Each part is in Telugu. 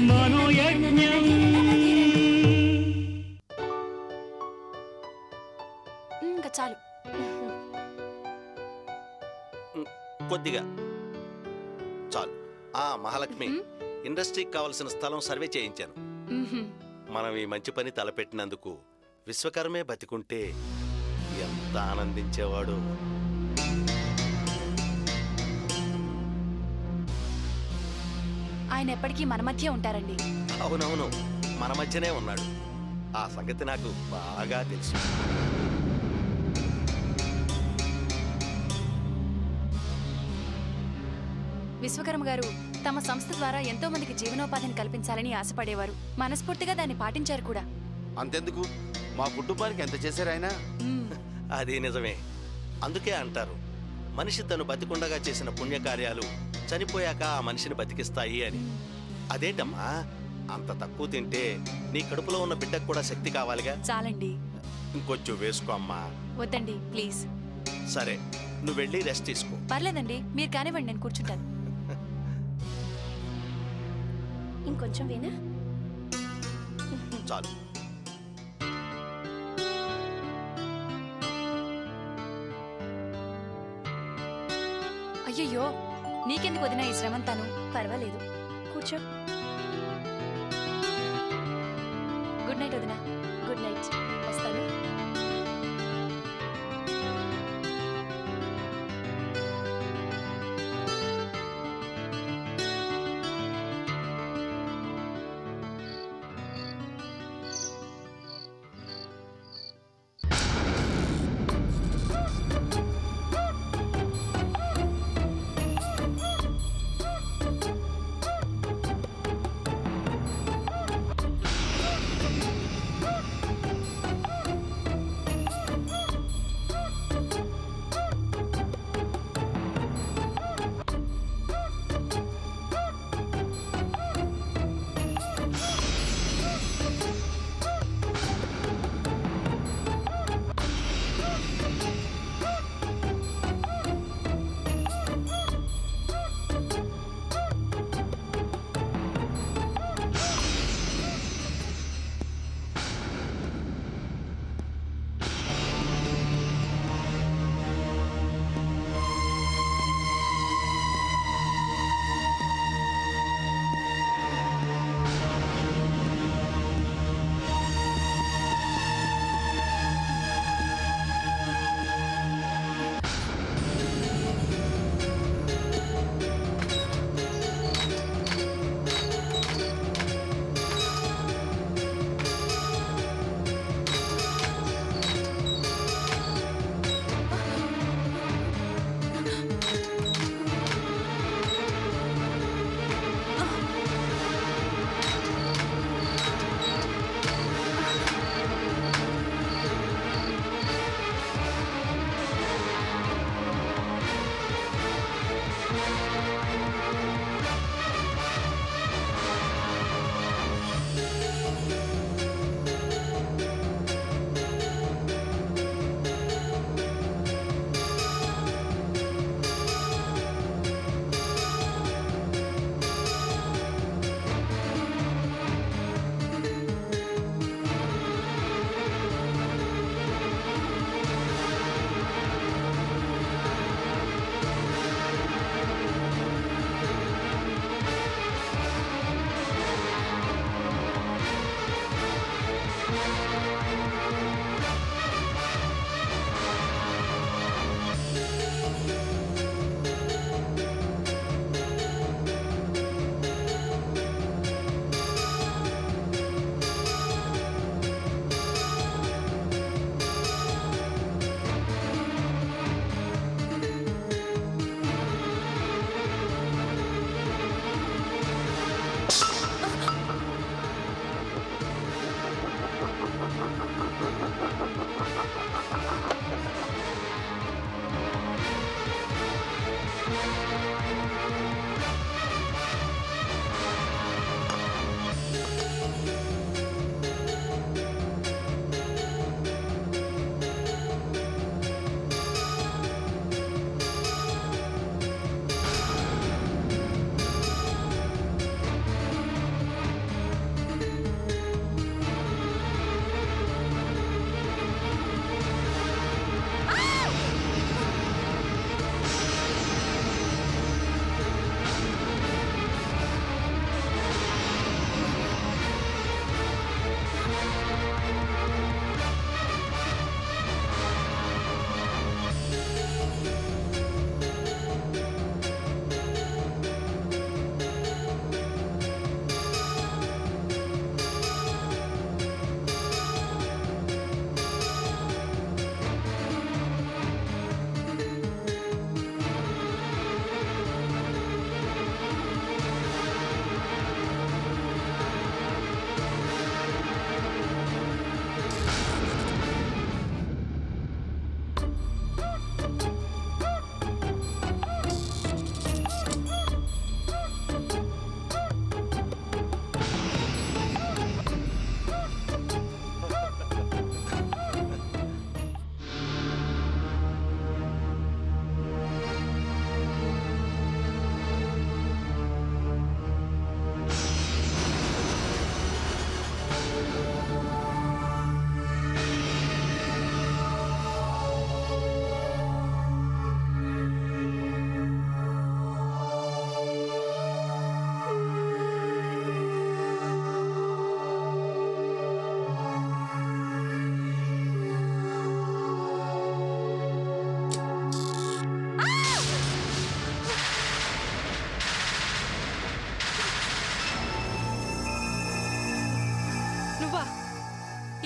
మనోయజ్ఞం. ఇంకా చాలు. కొద్దిగా చాలు. మహాలక్ష్మి, ఇండస్ట్రీకి కావలసిన స్థలం సర్వే చేయించాను. మనం ఈ మంచి పని తలపెట్టినందుకు విశ్వకర్మే బతికుంటే ఎంత ఆనందించేవాడు. ఆయన ఎప్పటికీ మన మధ్య ఉంటారండి. అవునవును, మన మధ్యనే ఉన్నాడు. ఆ సంగతి నాకు బాగా తెలుసు. విశ్వకర్మ గారు తమ సంస్థ ద్వారా ఎంతో మందికి జీవనోపాధిని కల్పించాలని ఆశపడేవారు. మనస్ఫూర్తిగా దాన్ని పాటించారు కూడా. అంతెందుకు, మా కుటుంబానికి ఎంత చేశారు ఆయన? అది నిజమే. అందుకే అంటారు, మనిషి తను బతికుండగా చేసిన పుణ్యకార్యాలు చనిపోయాక ఆ మనిషిని బతికిస్తాయి అని. అదేంటమ్మా, అంత తక్కువ తింటే నీ కడుపులో ఉన్న బిడ్డకు కూడా శక్తి కావాలిగా. చాలండి. ఇంకొంచెం వేసుకో అమ్మా. వద్దండి ప్లీజ్. సరే, నువ్వు వెళ్ళి రెస్ట్ తీసుకో. పర్లేదండి, మీరు కానివ్వండి, నేను కూర్చుంటాను. ఇంకొంచెం వేనా? చాలు. అయ్యయ్యో, నీకెందుకు వదినా ఈ శ్రమంతాను? పర్వాలేదు, కూర్చో. గుడ్ నైట్ వదినా. Good night. వస్తాను.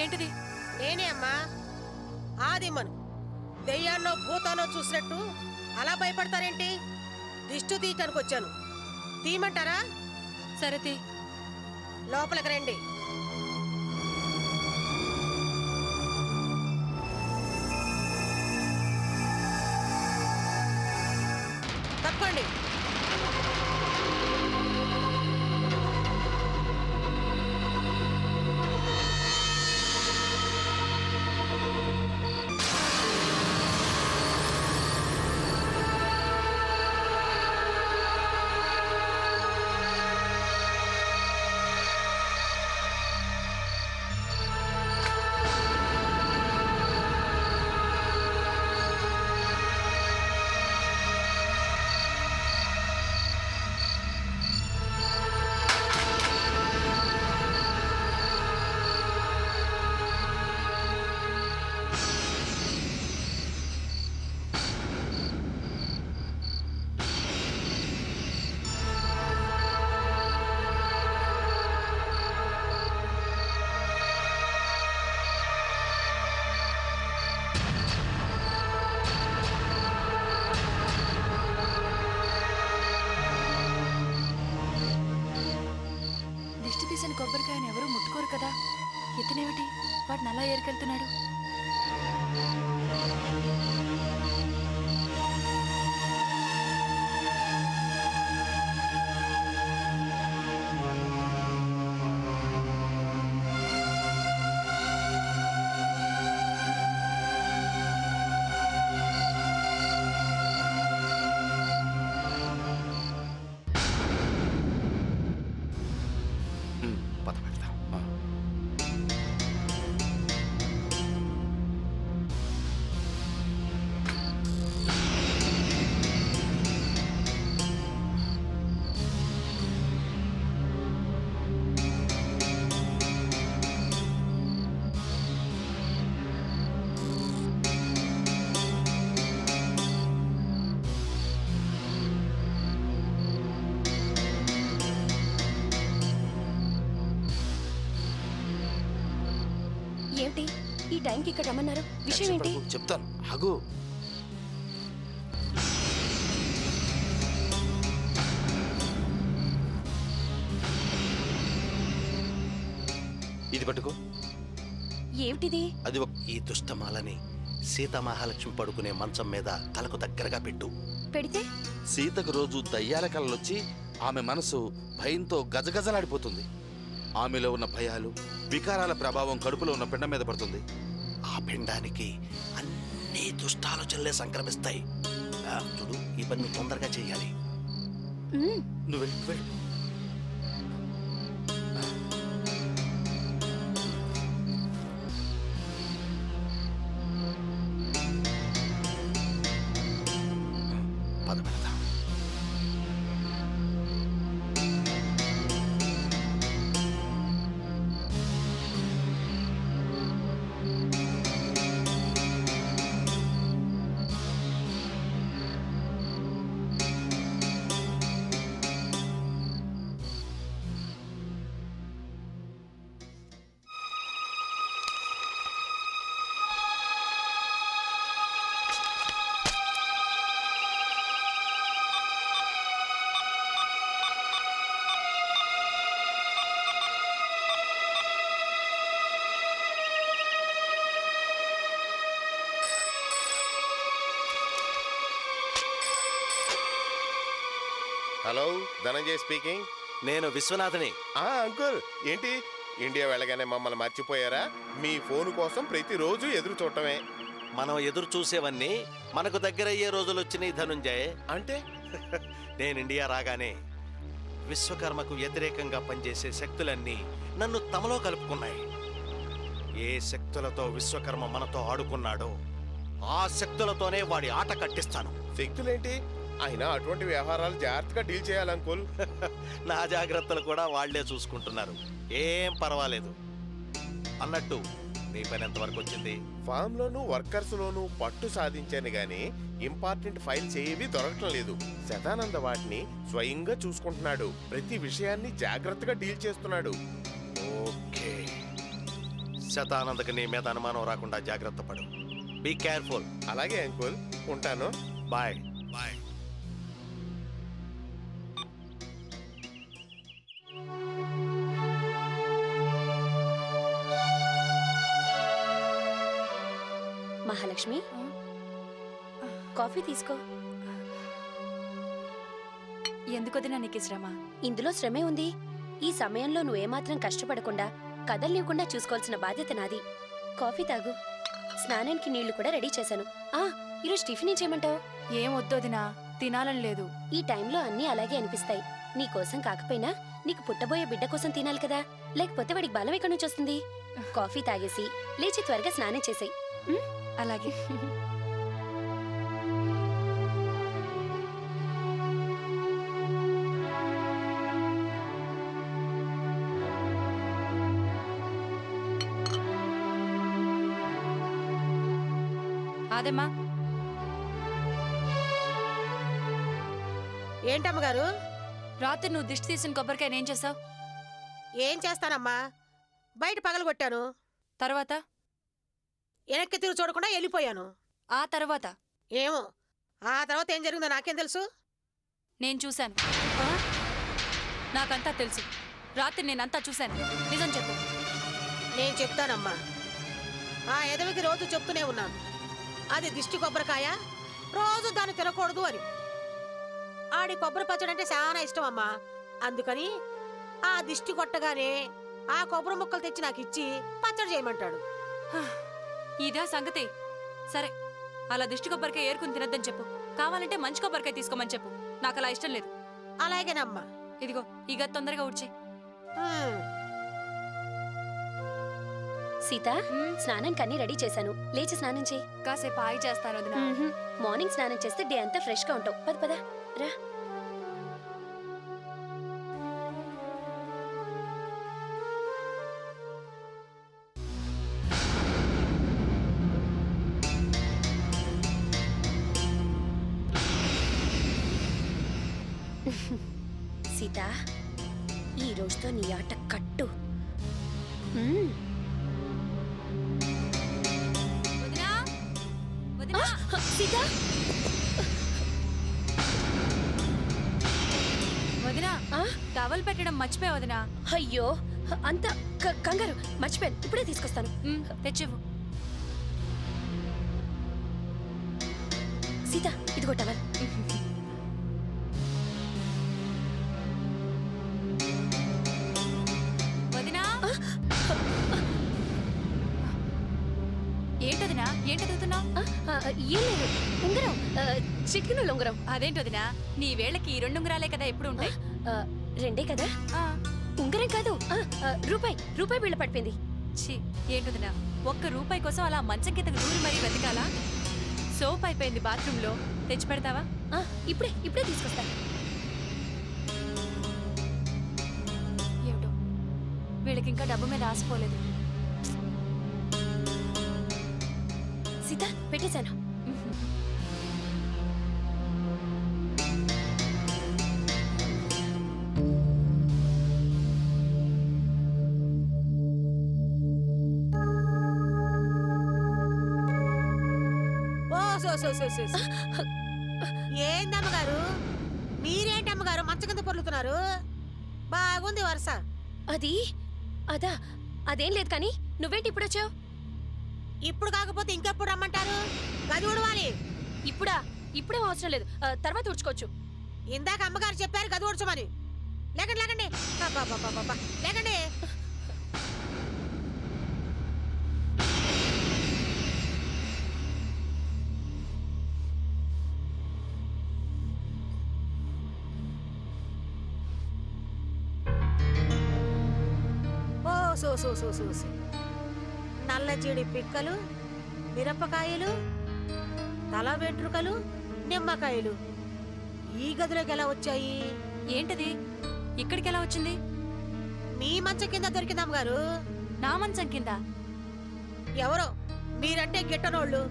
ఏంటిది? నేనే అమ్మా ఆదిమ్మను. దెయ్యాన్నో భూతానో చూసినట్టు అలా భయపడతారేంటి? దిష్టు తీయటానికి వచ్చాను. తీయమంటారా? సరే తీ. లోపలికి రండి. తప్పండి. దిష్టి తీసిన కొబ్బరికాయని ఎవరూ ముట్టుకోరు కదా. ఇతనేమిటి వాడిని అలా ఏరుకెళ్తున్నాడు? పద వెళ్దాం. ఏమిటి ఈ టైంకి ఇక్కడ రమ్మన్నారు? విషయం ఏంటి? చెప్తాను ఆగు. ఇది పట్టుకో. ఏమిటిది? అది ఈ దుష్టమాలని సీతామహాలక్ష్మి పడుకునే మంచం మీద తలకు దగ్గరగా పెట్టు. పెడితే సీతకు రోజు దయ్యాల కలలొచ్చి ఆమె మనసు భయంతో గజగజలాడిపోతుంది. ఆమెలో ఉన్న భయాలు, వికారాల ప్రభావం కడుపులో ఉన్న పిండం మీద పడుతుంది. ఆ పిండానికి అన్ని దుష్టాలోచనలే సంక్రమిస్తాయి. చూడు, ఈ పని నువ్వు తొందరగా చెయ్యాలి. నువ్వు వెళ్ళు, వెళ్ళు. పద పెడతాం. Hello, Dhananjay speaking. నేను విశ్వనాథని. అంకుల్, ఏంటి ఇండియా వెళ్ళగానే మమ్మల్ని మర్చిపోయారా? మీ ఫోన్ కోసం ప్రతిరోజు ఎదురు చూడటమే. మనం ఎదురు చూసేవన్నీ మనకు దగ్గరయ్యే రోజులు వచ్చినాయి ధనుంజయ్. అంటే నేను ఇండియా రాగానే విశ్వకర్మకు వ్యతిరేకంగా పనిచేసే శక్తులన్నీ నన్ను తమలో కలుపుకున్నాయి. ఏ శక్తులతో విశ్వకర్మ మనతో ఆడుకున్నాడో ఆ శక్తులతోనే వాడి ఆట కట్టిస్తాను. శక్తులేంటి? అయినా అటువంటి వ్యవహారాలు జాగ్రత్తగా డీల్ చేయాలి అంకుల్. నా జాగ్రత్తలు కూడా వాళ్లే చూసుకుంటున్నారు. ఏం పర్వాలేదు. అన్నట్టు నీ పని ఎంతవరకు వచ్చింది? ఫామ్ లోను వర్కర్స్ లోను పట్టు సాధించాను గాని ఇంపార్టెంట్ ఫైల్స్ ఏవి దొరకటం లేదు. శతానంద వాటిని స్వయంగా చూసుకుంటున్నాడు. ప్రతి విషయాన్ని జాగ్రత్తగా డీల్ చేస్తున్నాడు. ఓకే, శతానందకి నీ మీద అనుమానం రాకుండా జాగ్రత్త పడు. Be careful. అలాగే అంకుల్, ఉంటాను. Bye bye. మహాలక్ష్మి, కాఫీ తీసుకో. ఎందుకొదినా నీకు ఈ శ్రమ? ఇందులో శ్రమే ఉంది. ఈ సమయంలో నువ్వేమాత్రం కష్టపడకుండా కదల్నివ్వకుండా చూసుకోవాల్సిన బాధ్యత నాది. కాఫీ తాగు. స్నానానికి నీళ్లు కూడా రెడీ చేశాను. ఈరోజు టిఫిన్ ఏం చేయమంటావు? ఏం వద్దొదినా, తినాలని లేదు. ఈ టైంలో అన్నీ అలాగే అనిపిస్తాయి. నీకోసం కాకపోయినా నీకు పుట్టబోయే బిడ్డ కోసం తినాలి కదా, లేకపోతే వాడికి బలం ఎక్కడి నుంచి వస్తుంది? కాఫీ తాగేసి లేచి త్వరగా స్నానం చేసేయ్. అలాగే. అదేమ్మా. ఏంటమ్మగారు? రాత్రి నువ్వు దిష్టి తీసిన కొబ్బరికాయ ఏం చేసావు? ఏం చేస్తానమ్మా, బయట పగలగొట్టాను. తర్వాత? వెనక్కి తిరిగి చూడకుండా వెళ్ళిపోయాను. ఆ తర్వాత? ఏమో, ఆ తర్వాత ఏం జరిగిందో నాకేం తెలుసు? నేను చూశాను. నాకంతా తెలుసు. రాత్రి నేనంతా చూశాను. నిజం చెప్పు. నేను చెప్తానమ్మా. ఆ ఎదవికి రోజు చెప్తూనే ఉన్నాను, అది దిష్టి కొబ్బరికాయ, రోజు దాన్ని తినకూడదు అని. ఆడి కొబ్బరి పచ్చడి అంటే చాలా ఇష్టం అమ్మా. అందుకని ఆ దిష్టి కొట్టగానే ఆ కొబ్బరి ముక్కలు తెచ్చి నాకు ఇచ్చి పచ్చడి చేయమంటాడు. ఇదా సంగతి? సరే, అలా దిష్టి కొబ్బరికాయ ఏరుకుని తినద్దని చెప్పు. కావాలంటే మంచి కొబ్బరికాయ తీసుకోమని చెప్పు. నాకు అలా ఇష్టం లేదు. అలాగేనమ్మా. ఇదిగో ఈ గది తొందరగా ఊడ్చే. సీత, స్నానానికి అన్ని రెడీ చేశాను. లేచి స్నానం చేయి. కాసేపు ఆయి చేస్తాను వదినా. మార్నింగ్ స్నానం చేస్తే డే అంతా ఫ్రెష్ గా ఉంటావు. పద పద రా. సీత, ఈ రోజుతో నీ ఆట కట్టు. వదినా, వదినా. సీత, వదినా, టవల్ పెట్టడం మర్చిపోయా వదినా. అయ్యో, అంత కంగారు మర్చిపోయాను. ఇప్పుడే తీసుకొస్తాను. తెచ్చివ్వు. సీత, ఇదిగో టవల్. వదినా. ఏంటదినా, ఏంటి చదువుతున్నావు? ఏం లేదు, ఉంగరం, చిటికిన ఉంగరం. అదేంటి వదినా, నీ వేళకి ఈ 2 ఉంగరాలే కదా ఎప్పుడు ఉంటాయి. రెండే కదా. ఉంగరం కాదు, రూపాయి బిళ్ళ పడిపోయింది. ఛీ, ఏంటదినా, ₹1 కోసం అలా మంచం కిందకు దూరి మరీ వెతకాలా? సోప్ అయిపోయింది బాత్రూంలో, తెచ్చి పెడతావా? ఇప్పుడే తీసుకొస్తా. ఏమిటో, వీళ్ళకి ఇంకా డబ్బు మీద ఆసిపోలేదు. సీత, పెట్టేశాను. ఏందమ్మగారు, మీరేంటమ్మగారు మంచం కింద పొర్లుతున్నారు? బాగుంది వరుస. అదేం లేదు కానీ, నువ్వేంటి ఇప్పుడు వచ్చావు? ఇప్పుడు కాకపోతే ఇంకెప్పుడు రమ్మంటారు? గది ఊడవాలి. ఇప్పుడేం అవసరం లేదు, తర్వాత ఉడుచుకోవచ్చు. ఇందాక అమ్మగారు చెప్పారు గది ఊడ్చమని. లేకండి లేకండి, లేకండి. సో నల్ల జీడి పిక్కలు, మిరపకాయలు, తల వెంట్రుకలు, నిమ్మకాయలు ఈ గదిలోకి ఎలా వచ్చాయి? ఏంటది ఇక్కడికి ఎలా వచ్చింది? మీ మంచం కింద దొరికిందమ్మ గారు. నా మంచం కింద? ఎవరో మీరంటే గిట్టనోళ్ళు,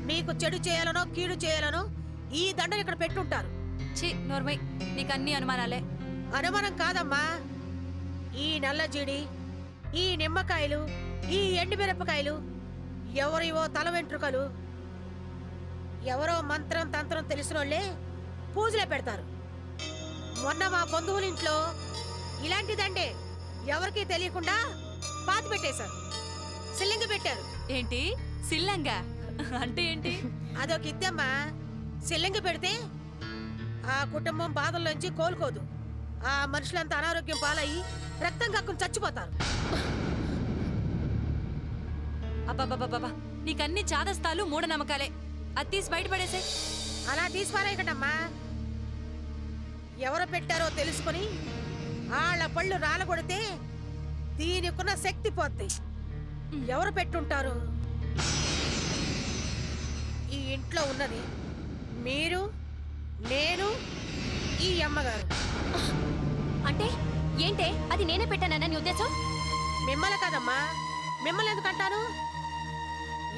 మీకు చెడు చేయాలనో కీడు చేయాలనో ఈ దండను ఇక్కడ పెట్టుంటారు. ఛీ, నోర్మై, నీకన్నీ అనుమానాలే. అనుమానం కాదమ్మా, ఈ నల్ల జీడి, ఈ నిమ్మకాయలు, ఈ ఎండు మిరపకాయలు ఎవరివో తల వెంట్రుకలు ఎవరో మంత్రం తంత్రం తెలిసినోళ్లే పూజలే పెడతారు. మొన్న మా బంధువుల ఇంట్లో ఇలాంటిదండే ఎవరికీ తెలియకుండా పాతి పెట్టేశారు. సిల్లింగి పెట్టారు. ఏంటి సిల్లంగా అంటే ఏంటి? అదొక ఇద్దమ్మా. సిల్లింగి పెడితే ఆ కుటుంబం బాధల్లోంచి కోలుకోదు. ఆ మనుషులంతా అనారోగ్యం పాలయ్యి రక్తం కక్కుని చచ్చిపోతారు. అబ్బాబాబాబా, నీకన్ని చాదస్తాలు మూఢనమ్మకాలే. అది తీసి బయటపడేసే. అలా తీసిపారేయకండమ్మా. ఎవరు పెట్టారో తెలుసుకుని వాళ్ళ పళ్ళు రాలగొడితే దీనికున్న శక్తి పోద్ది. ఎవరు పెట్టుంటారు? ఈ ఇంట్లో ఉన్నది మీరు, నేను, ఈ అమ్మగారు. అంటే ఏంటే అది నేనే పెట్టానన్న నీ ఉద్దేశం? మిమ్మల్ని కాదమ్మా. మిమ్మల్ని ఎందుకంటాను?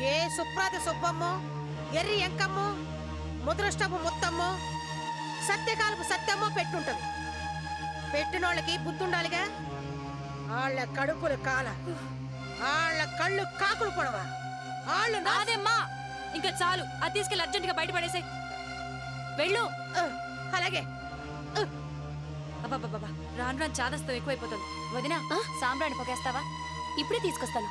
ఏ సుప్రాతి సుబ్బమ్మో, ఎర్రి ఎంకమ్మో, ముద్రష్టపు ముత్తమ్మో, సత్యకాలపు సత్యమ్మో పెట్టుంటది. పెట్టినోళ్ళకి బుద్ధుండాలిగా. వాళ్ళ కడుపులు కాల, వాళ్ళ కళ్ళు కాకులు పొడవ, వాళ్ళు నాదేమ్మా. ఇంకా చాలు, అది తీసుకెళ్ళి అర్జెంటుగా బయటపడేసే. వెళ్ళు. అలాగే. అబ్బాబాబా, రాను రాను చాదస్తం ఎక్కువైపోతుంది. వదినా, సాంబ్రాణి పొగేస్తావా? ఇప్పుడే తీసుకొస్తాను.